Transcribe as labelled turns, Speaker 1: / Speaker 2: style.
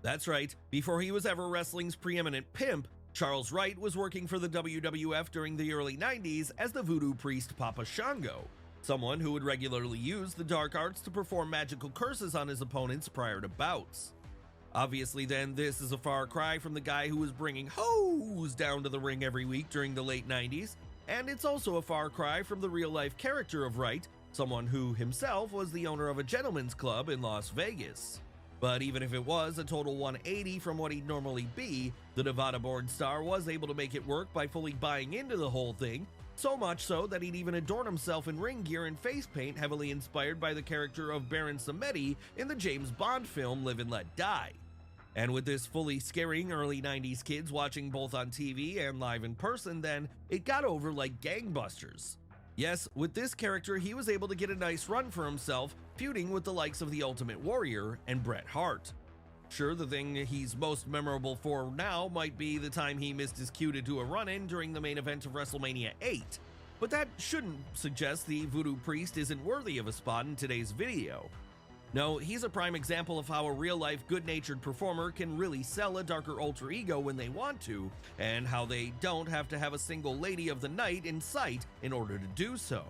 Speaker 1: That's right, before he was ever wrestling's preeminent pimp, Charles Wright was working for the WWF during the early 90s as the voodoo priest Papa Shango, someone who would regularly use the dark arts to perform magical curses on his opponents prior to bouts. Obviously then, this is a far cry from the guy who was bringing hoes down to the ring every week during the late 90s, and it's also a far cry from the real-life character of Wright, someone who himself was the owner of a gentleman's club in Las Vegas. But even if it was a total 180 from what he'd normally be, the Nevada-born star was able to make it work by fully buying into the whole thing, so much so that he'd even adorn himself in ring gear and face paint heavily inspired by the character of Baron Samedi in the James Bond film Live and Let Die. And with this fully scaring early 90s kids watching both on TV and live in person, then it got over like gangbusters. Yes, with this character, he was able to get a nice run for himself, feuding with the likes of the Ultimate Warrior and Bret Hart. Sure, the thing he's most memorable for now might be the time he missed his cue to do a run-in during the main event of WrestleMania 8, but that shouldn't suggest the Voodoo Priest isn't worthy of a spot in today's video. No, he's a prime example of how a real-life, good-natured performer can really sell a darker alter ego when they want to, and how they don't have to have a single lady of the night in sight in order to do so.